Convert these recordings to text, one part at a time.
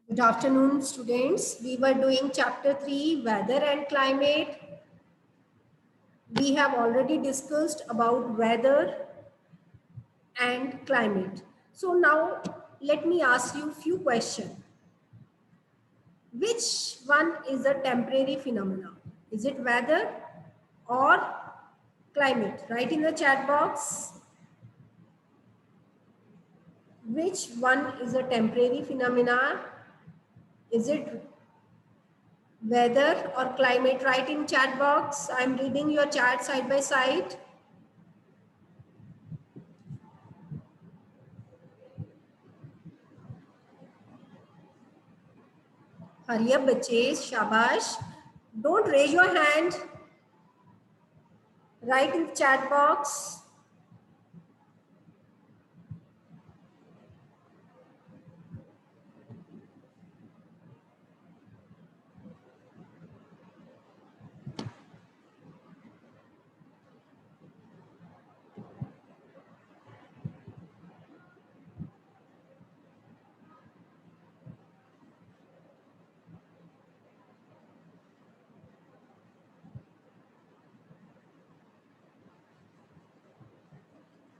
Good afternoon, students. We were doing chapter 3, weather and climate. We have already discussed about weather and climate. So now let me ask you a few questions. Which one is a temporary phenomenon? Is it weather or climate? Write in the chat box. Which one is a temporary phenomenon? Is it weather or climate? Write in chat box. I'm reading your chat side by side. Hurry up, बच्चे, shabash. Don't raise your hand. Write in the chat box.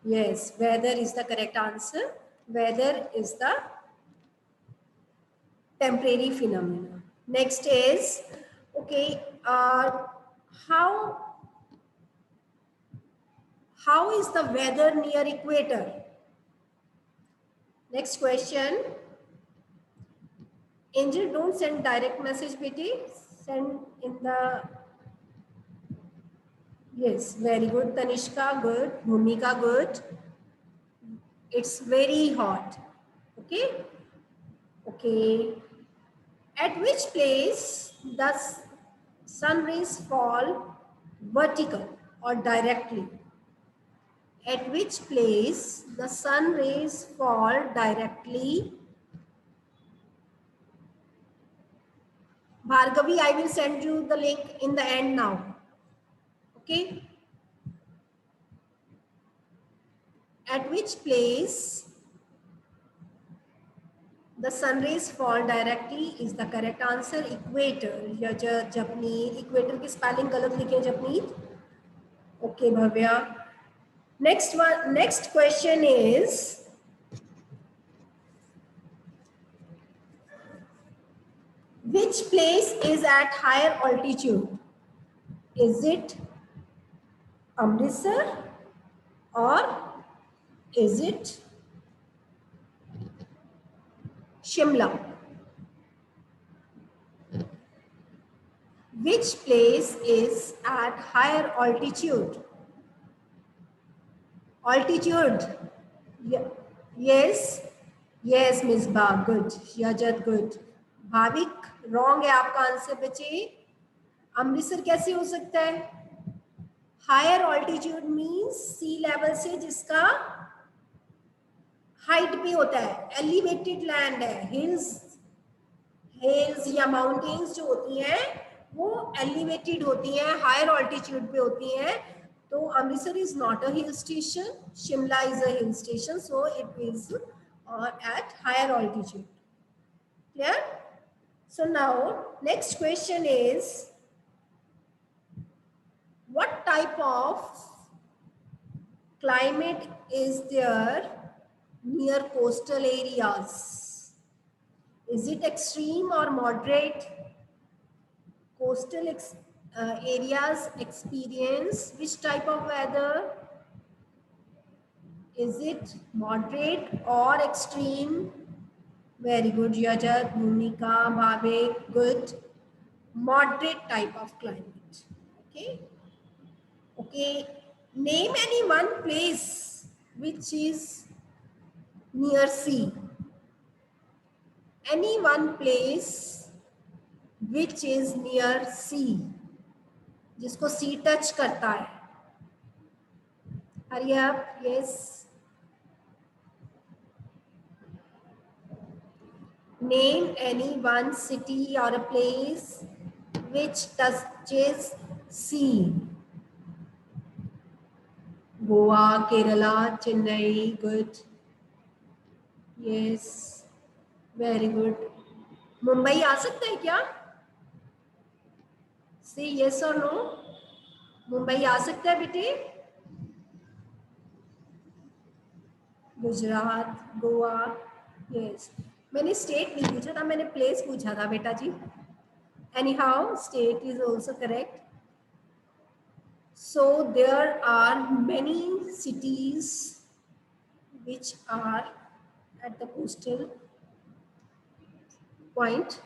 Yes, weather is the correct answer. Weather is the temporary phenomenon. Next is, okay, how is the weather near equator? Next question. Angel, don't send direct message, Betty. Send in the, yes, very good. Tanishka, good. Bhumika, good. It's very hot. Okay. Okay. At which place does sun rays fall vertical or directly? At which place the sun rays fall directly? Bhargavi, I will send you the link in the end now. Okay. At which place the sun rays fall directly is the correct answer. Equator. या Japneet. Equator की spelling गलत लिखे Japneet. Okay, Bhavya. Next one. Next question is, which place is at higher altitude? Is it Amritsar or is it Shimla? Which place is at higher altitude? Altitude. Yes. Yes, Miss Ba. Good. Yajat, good. Bhavik wrong है आपका answer बच्चे. अमृतसर कैसे हो सकता है? Higher altitude means sea level से जिसका height पे होता है, एलिवेटेड लैंड है. हिल्स या माउंटेन्स जो होती हैं वो एलिवेटेड होती हैं, हायर ऑल्टीट्यूड पे होती हैं. तो Amritsar is not a hill station, Shimla is a hill station, so it is at higher altitude. Clear? So now next question is, what type of climate is there near coastal areas? Is it extreme or moderate? Coastal areas experience which type of weather? Is it moderate or extreme? Very good, Yajat, Bhumika, Bhavik, good. Moderate type of climate. Okay. Okay. Name any one place which is near sea. Any one place which is near sea, जिसको sea touch करता है. Hurry up. Yes. Name any one city or a place which touches sea. Goa, Kerala, Chennai, good. Yes, very good. Mumbai आ सकता है क्या? से yes और no, Mumbai आ सकता है बेटे? गुजरात, गोवा, यस। मैंने स्टेट नहीं पूछा था, मैंने प्लेस पूछा था बेटा जी। Anyhow state is also correct. So there are many cities which are at the coastal point,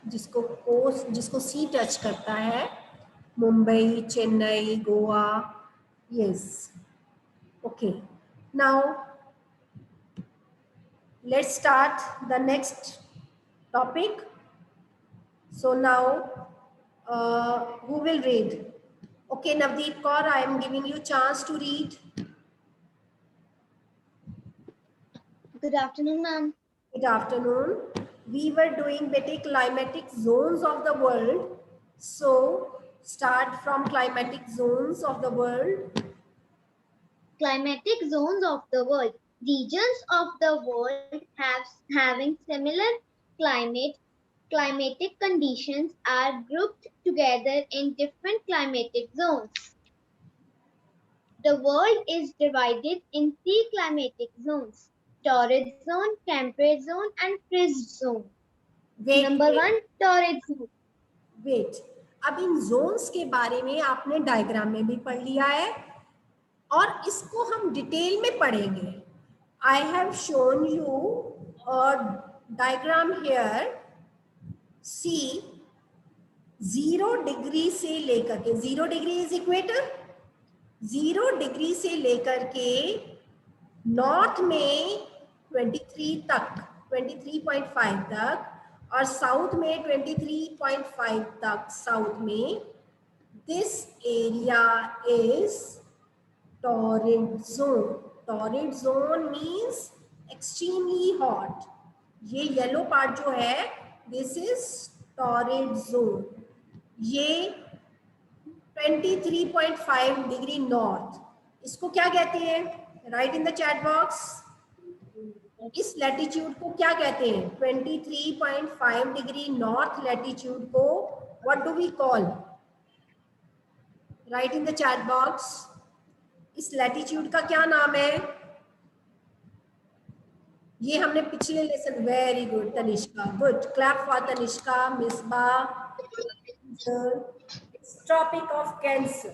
जिसको सी टच करता है. Mumbai, Chennai, Goa, yes. Okay, now let's start the next topic. So now who will read? Okay, Navdeep Kaur, I am giving you chance to read. Good afternoon, ma'am. Good afternoon. We were doing basic climatic zones of the world. So start from climatic zones of the world. Climatic zones of the world. Regions of the world having similar climatic conditions are grouped together in different climatic zones. The world is divided in 3 climatic zones: torrid zone, temperate zone, and freeze zone. Number 1, torrid zone. Wait. अब इन zones के बारे में आपने diagram में भी पढ़ लिया है और इसको हम डिटेल में पढ़ेंगे. I have shown you a diagram here. See, 0 degree से लेकर के, 0 डिग्री इज इक्वेटर, 0 डिग्री से लेकर के नॉर्थ में 23 तक, 23.5 तक, और साउथ में 23.5 तक साउथ में, this area is torrid zone. Torrid zone means extremely hot. ये येलो पार्ट जो है, दिस इज टॉरिड जोन. ये 23.5 डिग्री नॉर्थ, इसको क्या कहते हैं? Write in the chat box. इस लैटिट्यूड को क्या कहते हैं? 23.5 डिग्री नॉर्थ लैटिट्यूड को what do we call? Write in the chat box. इस लैटिट्यूड का क्या नाम है? ये हमने पिछले lesson, very good Tanishka, good, clap for Tanishka, Misba. Tropic of Cancer.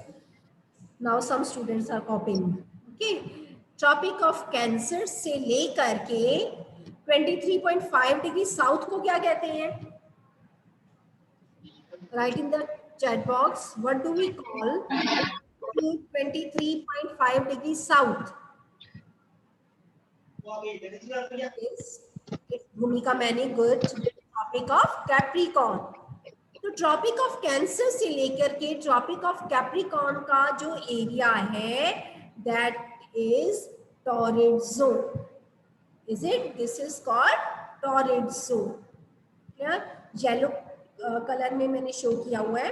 Now some students are copying. Okay, Tropic of Cancer से लेकर के 23.5 डिग्री साउथ को क्या कहते हैं? Write in the chat box. What do we call 23.5 degree south? Yes, it's Bhumika Mani. Good. Tropic of Capricorn. तो tropic of cancer से लेकर के ट्रॉपिक ऑफ कैप्रिकॉर्न का जो एरिया है, that is torrid zone. Is it? This is called torrid zone. Clear? Yellow colour में मैंने show किया हुआ है.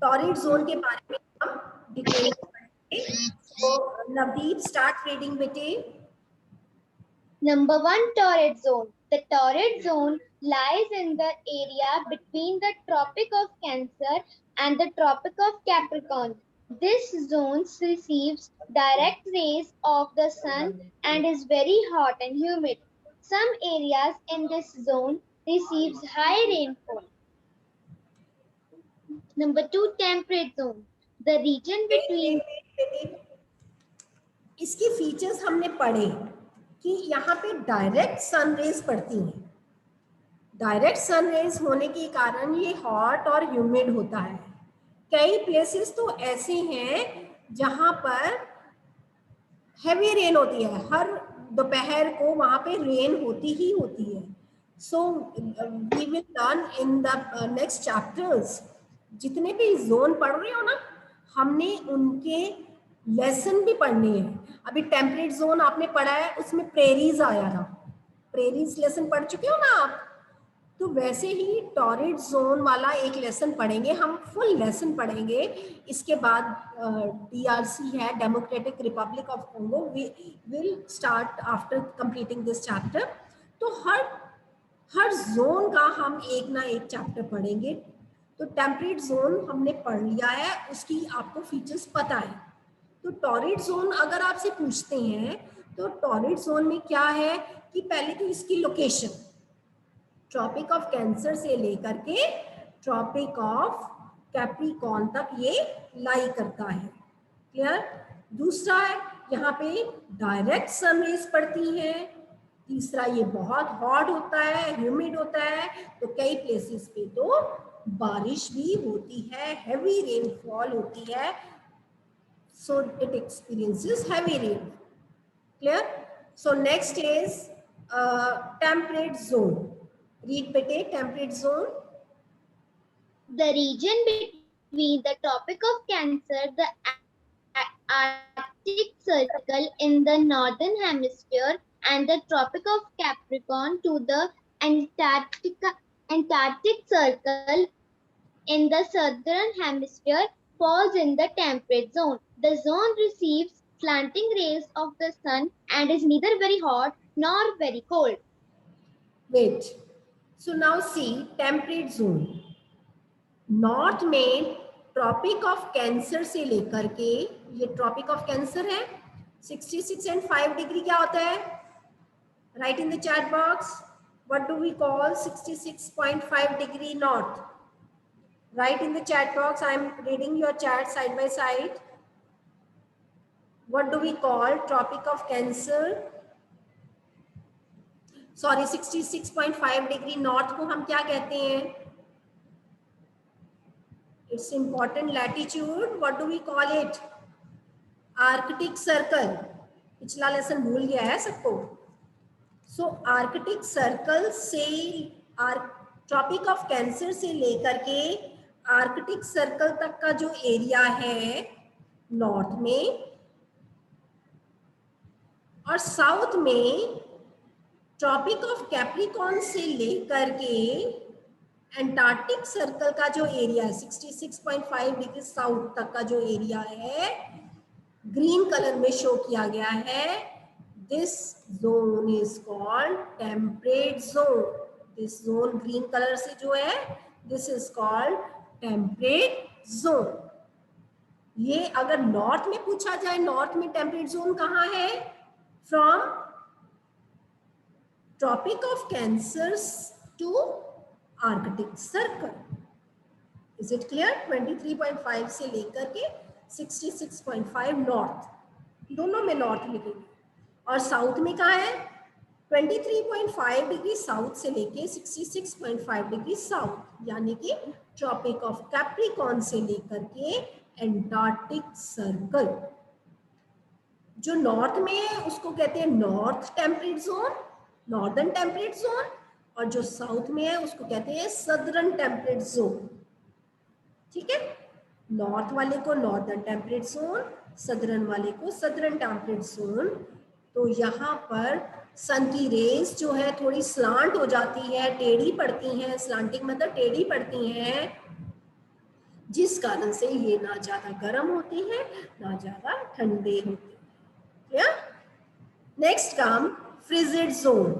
टॉरिड जोन के बारे में हम डिटेल में पढ़ेंगे. तो नवदीप, स्टार्ट रीडिंग बेटे. Number 1, torrid zone. The torrid zone lies in the area between the Tropic of Cancer and the Tropic of Capricorn. This zone receives direct rays of the sun and is very hot and humid. Some areas in this zone receives high rainfall. Number 2, temperate zone. The region between इसके features हमने पढ़े कि यहाँ पे direct sun rays पड़ती हैं. Direct sun rays होने के कारण ये हॉट और ह्यूमिड होता है. कई प्लेसेस तो ऐसे हैं जहाँ पर हैवी रेन होती है, हर दोपहर को वहाँ पे रेन होती ही होती है. So we will learn in the next chapters. जितने भी जोन पढ़ रहे हो ना, हमने उनके लेसन भी पढ़ने हैं. अभी टेम्परेट जोन आपने पढ़ा है, उसमें प्रेरीज आया था. प्रेरीज लेसन पढ़ चुके हो ना आप? तो वैसे ही टॉरिड जोन वाला एक लेसन पढ़ेंगे हम, फुल लेसन पढ़ेंगे. इसके बाद DRC है, Democratic Republic of Congo. We will start after completing this chapter. तो हर जोन का हम एक ना एक चैप्टर पढ़ेंगे। तो टेम्परेट जोन हमने पढ़ लिया है, उसकी आपको फीचर्स पता है। तो टॉरिड जोन अगर आपसे पूछते हैं तो टॉरिड जोन में क्या है कि पहले तो इसकी लोकेशन ट्रॉपिक ऑफ कैंसर से लेकर के ट्रॉपिक ऑफ कैप्रिकॉर्न तक ये लाई करता है। क्लियर? दूसरा है यहाँ पे डायरेक्ट सन रेज पड़ती हैं। तीसरा ये बहुत हॉट होता है, ह्यूमिड होता है, तो कई प्लेसेस पे तो बारिश भी होती है, हैवी रेनफॉल होती है, so it experiences heavy rain. Clear? So next is temperate zone. Read bete, temperate zone. The region between the Tropic of Cancer, the Arctic Circle in the northern hemisphere, and the Tropic of Capricorn to the Antarctic Circle in the southern hemisphere falls in the temperate zone. The zone receives slanting rays of the sun and is neither very hot nor very cold. Wait. So now see temperate zone. North में tropic of cancer से लेकर के, ये tropic of cancer है, 66 and 5 degree क्या होता है? Write in the chat box, what do we call 66.5 degree north? Write in the chat box. I am reading your chat side by side. What do we call Tropic of Cancer? Sorry, 66.5 degree north को हम क्या कहते हैं? It's important latitude. What do we call it? Arctic Circle. पिछला lesson भूल गया है सबको. So Arctic Circle से Tropic of Cancer से लेकर के आर्कटिक सर्कल तक का जो एरिया है नॉर्थ में, और साउथ में ट्रॉपिक ऑफ कैप्रिकॉर्न से लेकर के एंटार्क्टिक सर्कल का जो एरिया है 66.5 डिग्री साउथ तक का जो एरिया है, ग्रीन कलर में शो किया गया है. This zone is called temperate zone. This zone green colour से जो है, this is called temperate zone. ये अगर नॉर्थ में पूछा जाए, नॉर्थ में टेम्परेट जोन कहाँ है? From Tropic of Cancer to Arctic Circle. Is it clear? 23.5 से लेकर के 66.5 नॉर्थ, दोनों में नॉर्थ लिखेंगे. और साउथ में कहाँ है? 23.5 डिग्री साउथ से लेके 66.5 डिग्री साउथ, यानी कि ट्रॉपिक ऑफ कैप्रिकॉर्न से लेकर के एंटार्क्टिक सर्कल. जो नॉर्थ में है उसको कहते हैं north temperate zone, northern temperate zone, और जो साउथ में है उसको कहते हैं सदर्न टेम्परेट जोन. ठीक है? नॉर्थ वाले को नॉर्दर्न टेम्परेट जोन, सदर्न वाले को सदर्न टेम्परेट जोन. तो यहाँ पर सन की रेज जो है थोड़ी स्लांट हो जाती है, टेढ़ी पड़ती हैं. स्लांटिंग मतलब टेढ़ी पड़ती हैं, जिस कारण से ये ना ज्यादा गर्म होते हैं ना ज्यादा ठंडे होते हैं. Next come frigid zone.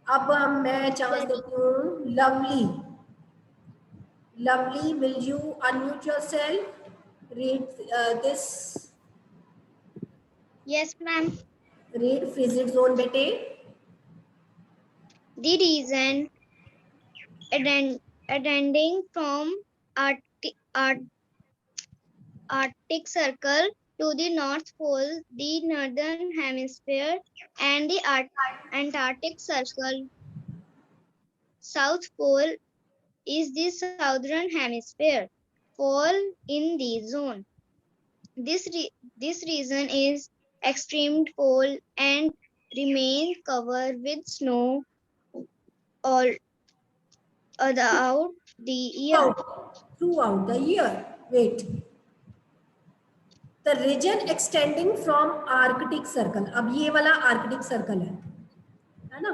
अब मैं चांस देती हूँ lovely. Lovely, will you unmute yourself? Read this. Yes, ma'am. Read frigid zone बेटे. The region extending from Arctic Circle to the North Pole, the Northern Hemisphere, and the Antarctic Circle. South Pole is the Southern Hemisphere, fall in the zone. This region is extreme cold and remains covered with snow all throughout the year. Throughout the year. Wait. The region extending from Arctic Circle. अब ये वाला Arctic circle है ना?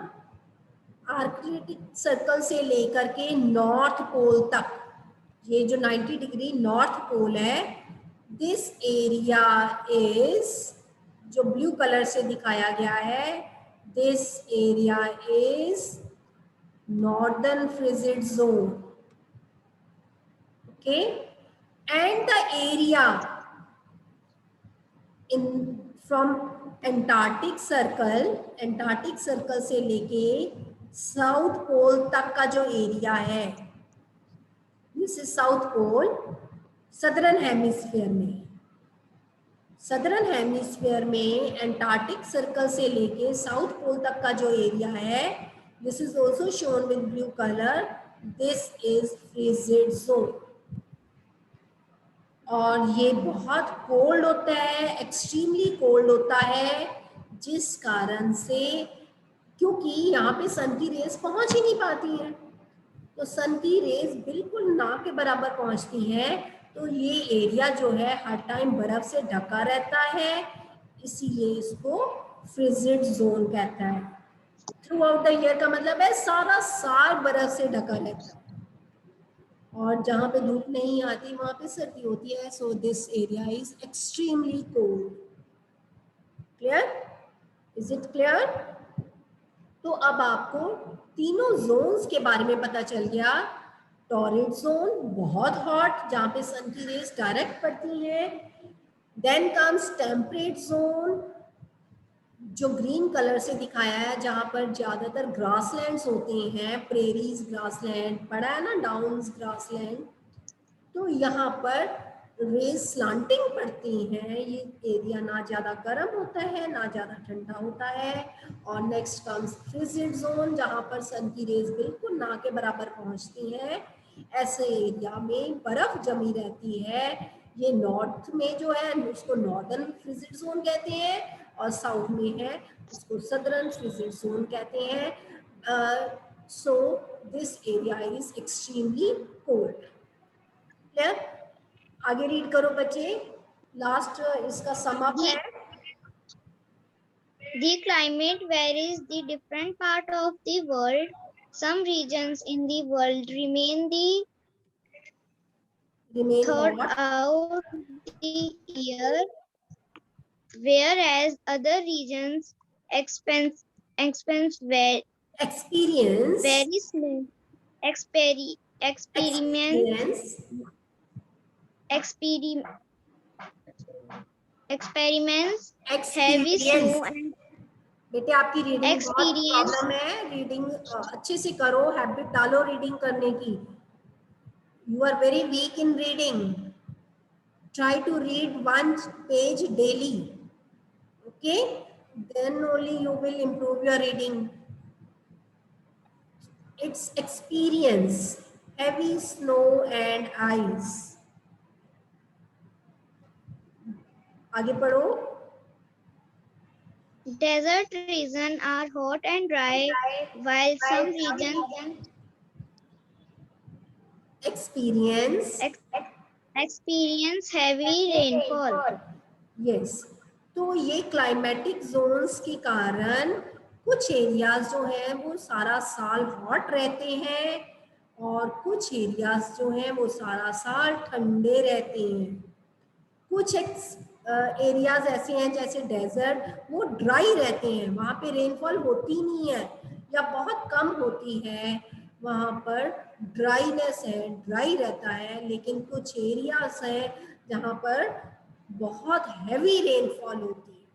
Arctic circle से लेकर के north pole तक, ये जो 90 डिग्री नॉर्थ पोल है, दिस एरिया इज, जो ब्लू कलर से दिखाया गया है, This area is northern frigid zone. Okay, and the area in from Antarctic Circle से लेके साउथ पोल तक का जो एरिया है, this is South Pole, southern hemisphere में एंटार्क्टिक सर्कल से लेके साउथ पोल तक का जो एरिया है, this is also shown with blue colour, this is frigid zone. और ये बहुत कोल्ड होता है, एक्सट्रीमली कोल्ड होता है, जिस कारण से, क्योंकि यहाँ पे सन की रेज पहुंच ही नहीं पाती है, तो सन की रेज बिल्कुल ना के बराबर पहुंचती है, तो ये एरिया जो है हर टाइम बर्फ से ढका रहता है, इसीलिए इसको फ्रिजिड जोन कहता है। थ्रू आउट द ईयर का मतलब है सारा साल बर्फ से ढका रहता है, और जहाँ पे धूप नहीं आती वहां पे सर्दी होती है। So this area is extremely cold. Clear? Is it clear? तो अब आपको तीनों जोन्स के बारे में पता चल गया। टॉरिड जोन बहुत हॉट, जहाँ पे सन की रेज डायरेक्ट पड़ती है। देन कम्स टेम्परेट जोन, जो ग्रीन कलर से दिखाया है, जहाँ पर ज्यादातर ग्रासलैंड्स होते हैं, प्रेरीज ग्रासलैंड पड़ा है ना, डाउन्स ग्रासलैंड, तो यहाँ पर रेज स्लांटिंग पड़ती हैं। ये एरिया ना ज्यादा गर्म होता है ना ज्यादा ठंडा होता है। और नेक्स्ट कम्स फ्रिजिड जोन, जहाँ पर सन की रेज बिल्कुल ना के बराबर पहुंचती हैं। ऐसे एरिया में बर्फ जमी रहती है। ये नॉर्थ में जो है उसको नॉर्दर्न फ्रिजिड जोन कहते हैं, और साउथ में है उसको सदर्न फ्रिजिड जोन कहते हैं। So this area is extremely cold. Clear? आगे रीड करो बच्चे, लास्ट इसका सम अप है। The climate varies the different part of the world. Some regions in the world remain throughout the year, whereas other regions experience very slow experiments heavy snow and बेटे आपकी reading बहुत problem है, reading अच्छे से करो, habit डालो reading करने की। You are very weak in reading, try to read 1 page daily, okay, then only you will improve your reading. It's experience heavy snow and ice. आगे पढ़ो। desert regions are hot and dry, while some regions experience heavy rainfall. Yes, तो ये climatic zones के कारण कुछ areas जो हैं वो सारा साल हॉट रहते हैं, और कुछ एरियाज जो हैं वो सारा साल ठंडे रहते हैं। कुछ एरियाज ऐसे हैं जैसे डेजर्ट, वो ड्राई रहते हैं, वहाँ पे रेनफॉल होती नहीं है या बहुत कम होती है, वहाँ पर ड्राईनेस है, ड्राई रहता है। लेकिन कुछ एरियाज हैं जहाँ पर बहुत हैवी रेनफॉल होती है।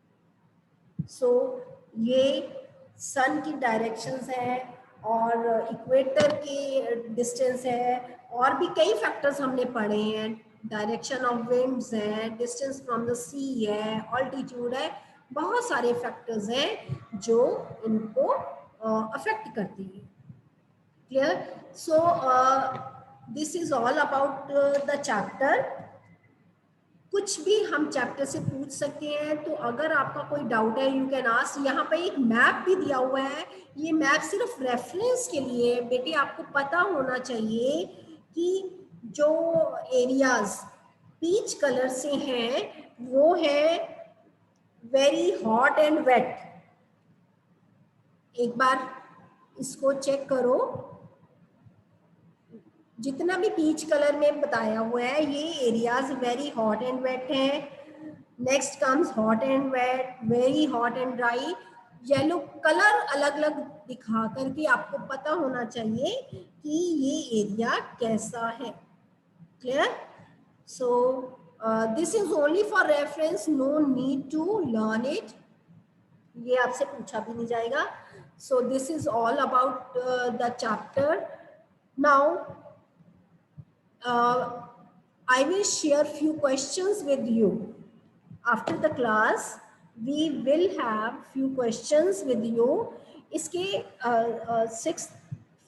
सो ये सन की डायरेक्शंस है और इक्वेटर की डिस्टेंस है, और भी कई फैक्टर्स हमने पढ़े हैं, डायरेक्शन ऑफ विंड्स है, डिस्टेंस फ्रॉम द सी है, ऑल्टीट्यूड है, बहुत सारे फैक्टर्स हैं जो इनको अफेक्ट करती है। Clear? So this is all about the chapter. कुछ भी हम चैप्टर से पूछ सकते हैं, तो अगर आपका कोई डाउट है यू कैन आस्क। यहाँ पे एक मैप भी दिया हुआ है, ये मैप सिर्फ रेफरेंस के लिए। बेटे आपको पता होना चाहिए कि जो एरियाज पीच कलर से हैं वो है वेरी हॉट एंड वेट। एक बार इसको चेक करो, जितना भी पीच कलर में बताया हुआ है ये areas very hot and wet हैं। Next comes hot and wet, very hot and dry. Yellow colour अलग अलग दिखा करके आपको पता होना चाहिए कि ये एरिया कैसा है. Clear? So this is only for reference, no need to learn it. ये आपसे पूछा भी नहीं जाएगा. So this is all about the chapter. Now I will share few questions with you. After the class, we will have few questions with you. इसके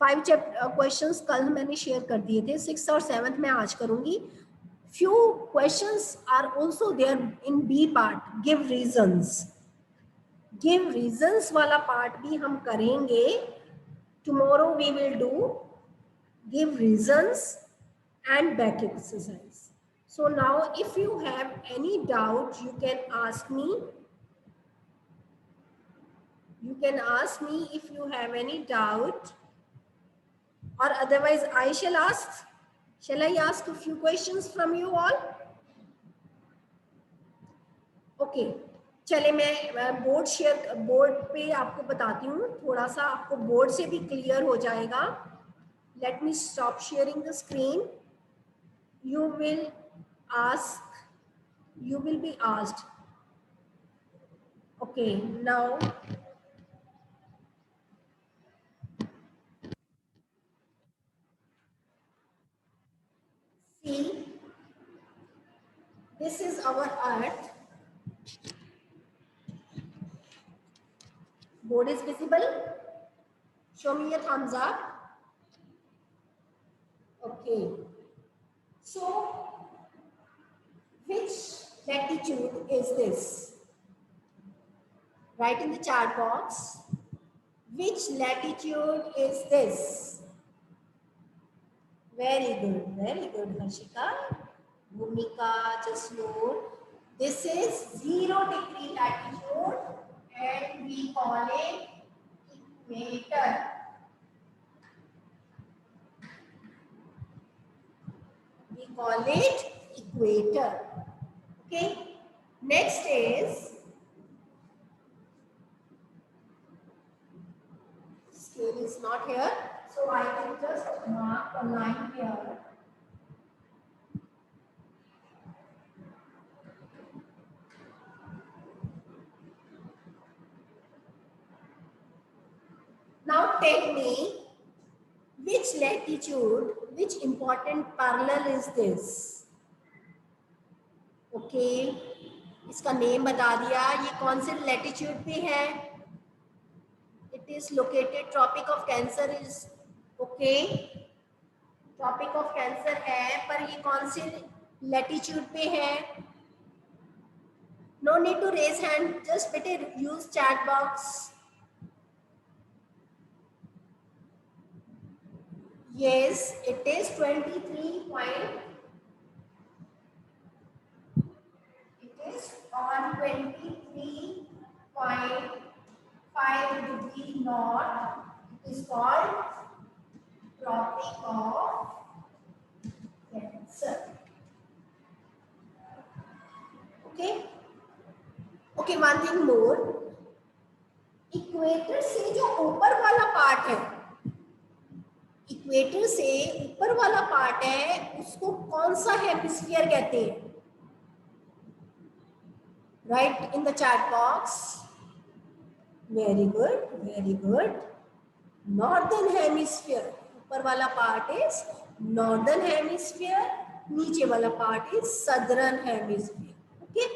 5 questions कल मैंने share कर दिए थे. 6th और 7th मैं आज करूँगी. Few questions are also there in B part. Give reasons. Give reasons वाला part भी हम करेंगे. Tomorrow we will do give reasons and back exercise. So now if you have any doubt, you can ask me. You can ask me if you have any doubt, or otherwise I shall ask. Shall I ask a few questions from you all? Okay. चले मैं board पे आपको बताती हूँ. थोड़ा सा आपको board से भी क्लियर हो जाएगा. Let me stop sharing the screen. You will be asked. Okay, now see, this is our earth. Board is visible. Show me a thumbs up. Okay. So, which latitude is this? Write in the chat box. Which latitude is this? Very good, Harshika. Bhumika, Jasloor. This is 0° latitude and we call it equator. We call it equator. Okay. Next is scale is not here, so I can just mark a line here. Now tell me which latitude, which important parallel is this? Okay, इसका name बता दिया. ये कौन से latitude पे है? It is located tropic of Cancer is okay. Tropic of Cancer है, पर ये कौन से लैटिट्यूड पे है? No need to raise hand, just बेटे use chat box. Yes, it is 23 point. It is on 23.5 degree north. It is called Tropic of Cancer. Okay. Okay, one thing more. Equator से जो ऊपर वाला part है, equator से ऊपर वाला part है, उसको कौन सा हेमिस्फीयर कहते हैं? Write in the chat box. Very good. Northern hemisphere. ऊपर वाला part is northern hemisphere. नीचे वाला part is southern hemisphere. Okay.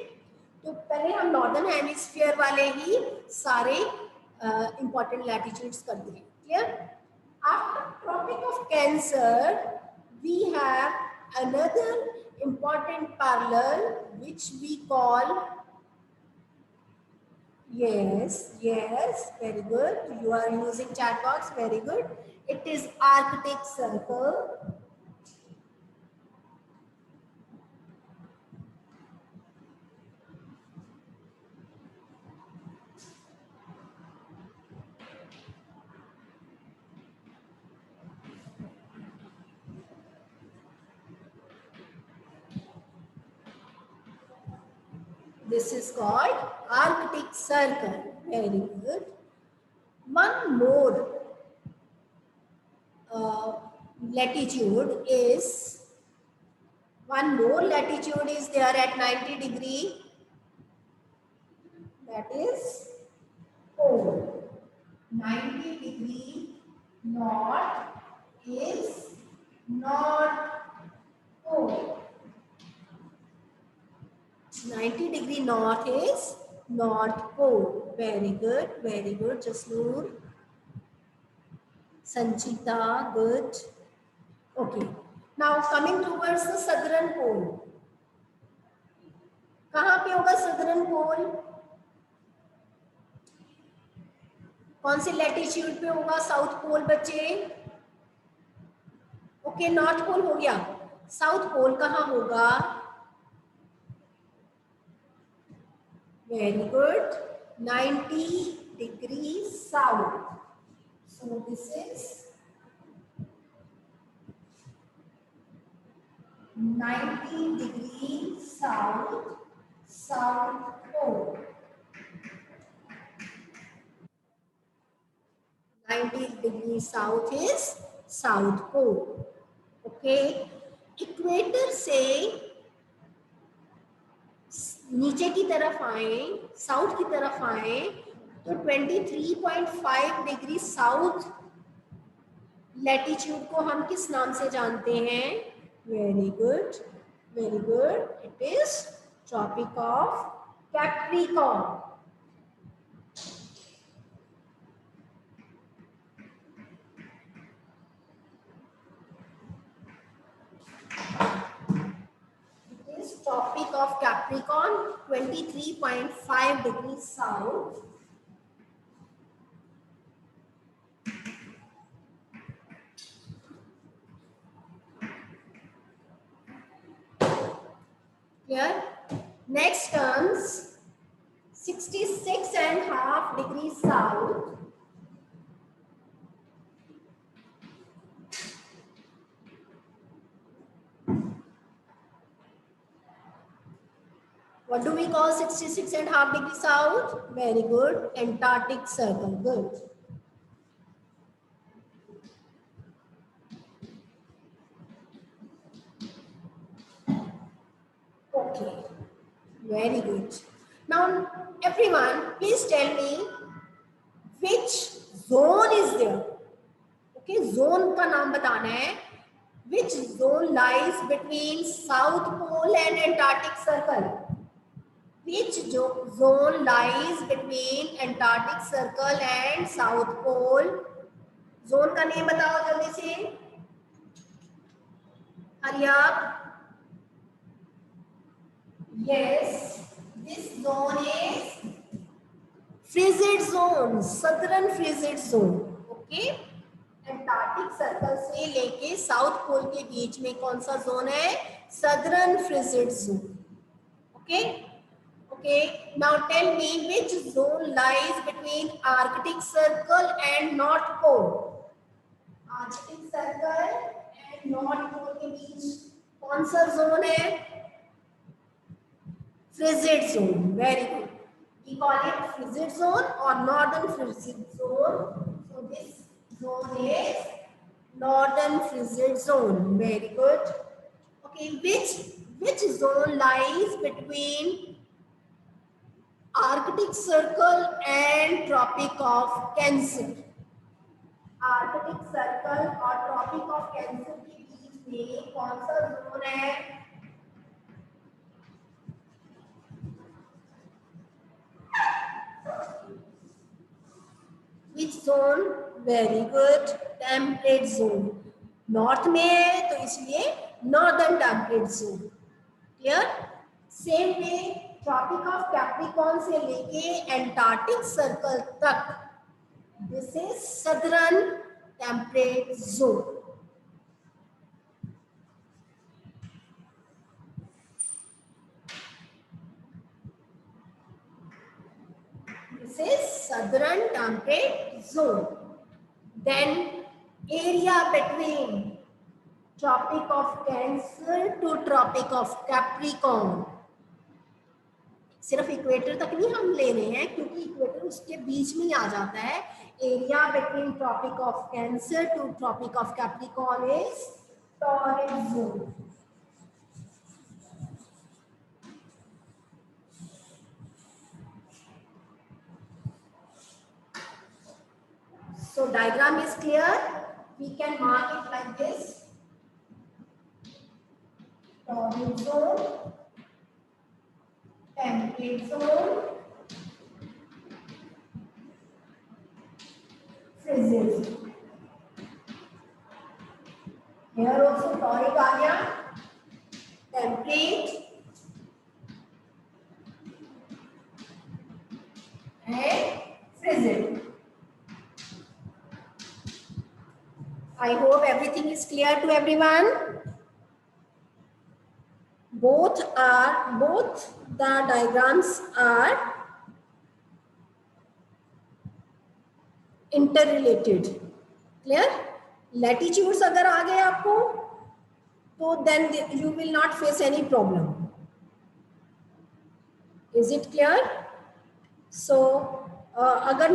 तो पहले हम northern hemisphere वाले ही सारे important latitudes कर दें. Clear? After Tropic of Cancer, we have another important parallel which we call. Yes, very good. You are using chat box, very good. It is Arctic Circle. This is called Arctic Circle. Very good. One more latitude is, one more latitude is there at 90 degree. That is pole. 90 degree north is North Pole. 90 degree north is North Pole. Very good, very good. Jasnoor, Sanchita, good. Okay. Now coming towards the southern pole. कहाँ पे होगा southern pole? कौन सी latitude पे होगा south pole बच्चे? Okay, north pole हो गया. South Pole कहाँ होगा? Very good, 90 degree south. So this is 90 degree south, South Pole. 90 degree south is South Pole. Okay. Equator से नीचे की तरफ आए, साउथ की तरफ आए तो 23.5 डिग्री साउथ लैटिट्यूड को हम किस नाम से जानते हैं? Very good, very good. It is Tropic of Capricorn. Tropic of Capricorn, 23.5 degrees south. Here, next comes 66.5 degrees south. What do we call 66.5 degrees south? Very good. Antarctic Circle. Good. Okay. Very good. Now, everyone, please tell me which zone is there. Okay, zone का नाम बताना है. Which zone lies between South Pole and Antarctic Circle? Which zone lies between Antarctic Circle and South Pole? Zone का name बताओ जल्दी से. Hurry up. Yes, this zone is frigid zone, southern frigid zone. Okay. Antarctic Circle से लेके South Pole के बीच में कौन सा zone है? Southern frigid zone. Okay. Okay, now tell me which zone lies between Arctic Circle and North Pole? Arctic Circle and North Pole के बीच कौन सा zone है? Frigid zone. Very good. We call it frigid zone or northern frigid zone. So this zone is northern frigid zone. Very good. Okay, which zone lies between Arctic Circle and Tropic of Cancer? Arctic Circle और Tropic of Cancer के बीच में कौन सा zone है? Which zone? Very good. Temperate zone. North में है तो इसलिए Northern Temperate Zone. Clear? Same way Tropic of Capricorn से लेके एंटार्क्टिक सर्कल तक, this is southern temperate zone. This is southern temperate zone. Then area between Tropic of Cancer to Tropic of Capricorn, सिर्फ equator तक नहीं हम ले रहे हैं, क्योंकि इक्वेटर उसके बीच में ही आ जाता है. Area between Tropic of Cancer to Tropic of Capricorn is torrid zone. So diagram is clear. We can mark it like this. Torrid zone, temperate zone, frigid zone. Here also torrid aa gaya, temperate and frigid. I hope everything is clear to everyone. Both the diagrams are interrelated. Clear? Latitudes अगर आ गए आपको तो then you will not face any problem. Is it clear? So अगर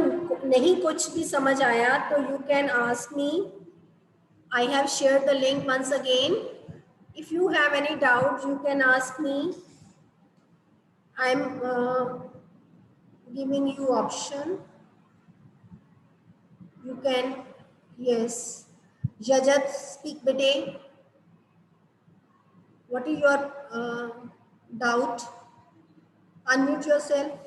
नहीं कुछ भी समझ आया तो you can ask me. I have shared the link once again. If you have any doubt, you can ask me. I'm giving you option. You can, yes. Jajat, speak bete. What is your doubt? Unmute yourself.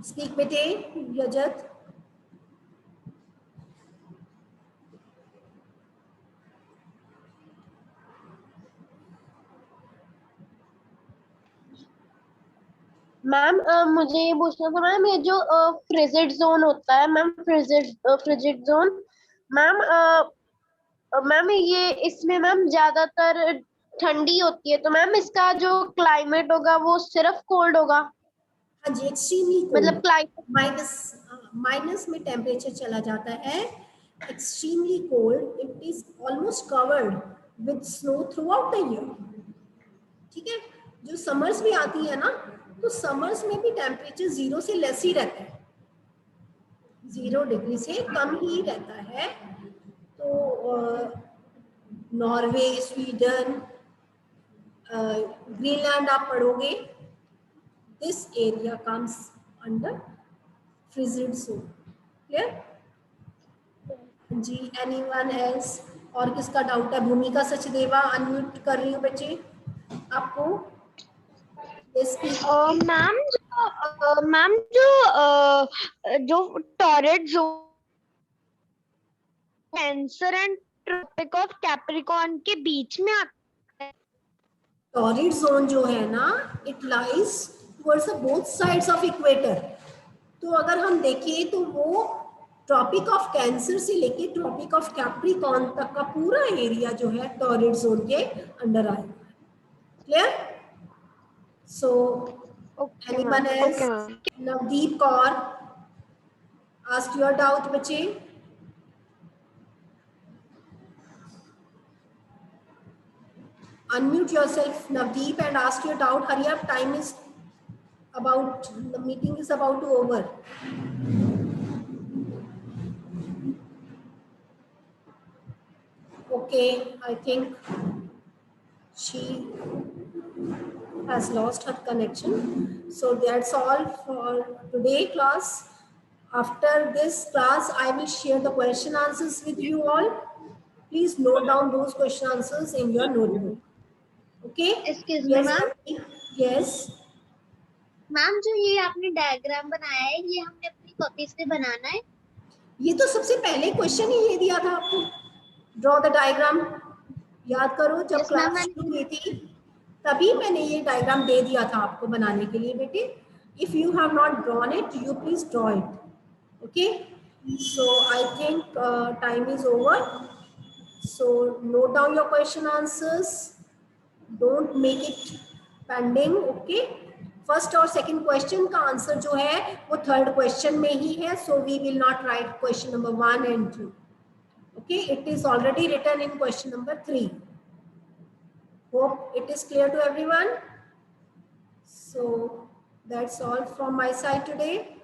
Speak bete, Jajat. Ma'am मुझे ये पूछना था ma'am, ये जो frigid zone होता है ma'am, frigid zone ma'am, ma'am ये इसमें मैम ज्यादातर ठंडी होती है, तो मैम इसका जो क्लाइमेट होगा वो सिर्फ कोल्ड होगा? हाँ जी, एक्सट्रीमली कोल्ड. मतलब क्लाइमेट माइनस में टेम्परेचर चला जाता है. Extremely cold. It is almost covered with snow through out the year. ठीक है. जो समर्स भी आती है ना, तो समर्स में भी टेम्परेचर 0 से लेस ही रहता है, 0 डिग्री से कम ही रहता है. तो नॉर्वे, स्वीडन, ग्रीनलैंड आप पढ़ोगे, this area comes under frigid zone. Clear जी? Anyone else? और किसका डाउट है? भूमिका सचदेवा, अनम्यूट कर रही हूँ बच्चे आपको. मैम जो torrid zone Cancer and Tropic of Capricorn के बीच में आता है. टॉरिड जोन जो है ना, it lies towards both sides of equator. तो अगर हम देखें तो वो ट्रॉपिक ऑफ कैंसर से लेके ट्रॉपिक ऑफ कैप्रिकॉर्न तक का पूरा एरिया जो है टॉरिड जोन के अंडर आएगा. Clear? So, anyone else? Navdeep Kaur, ask your doubt, बच्चे. Unmute yourself, Navdeep, and ask your doubt. Hurry up, time is about, the meeting is about to over. Okay, I think she has lost her connection. So that's all for today class. After this class, I will share the question answers with you all. Please note down those question answers in your notebook. Okay? Excuse me, ma'am. Yes. Ma'am जो ये आपने diagram बनाया है, ये हमने अपनी copy से बनाना है? ये तो सबसे पहले क्वेश्चन ही ये दिया था आपको, ड्रॉ द डायग्राम. याद करो जब क्लास शुरू हुई थी तभी मैंने ये डायग्राम दे दिया था आपको बनाने के लिए बेटे. If you have not drawn it, you please draw it. Okay, so I think time is over. So note down your question answers, don't make it pending. Okay, first और सेकंड क्वेश्चन का answer जो है वो third question में ही है. So we will not write question number 1 and 2. Okay, it is already written in question number 3. Hope it is clear to everyone. So that's all from my side today.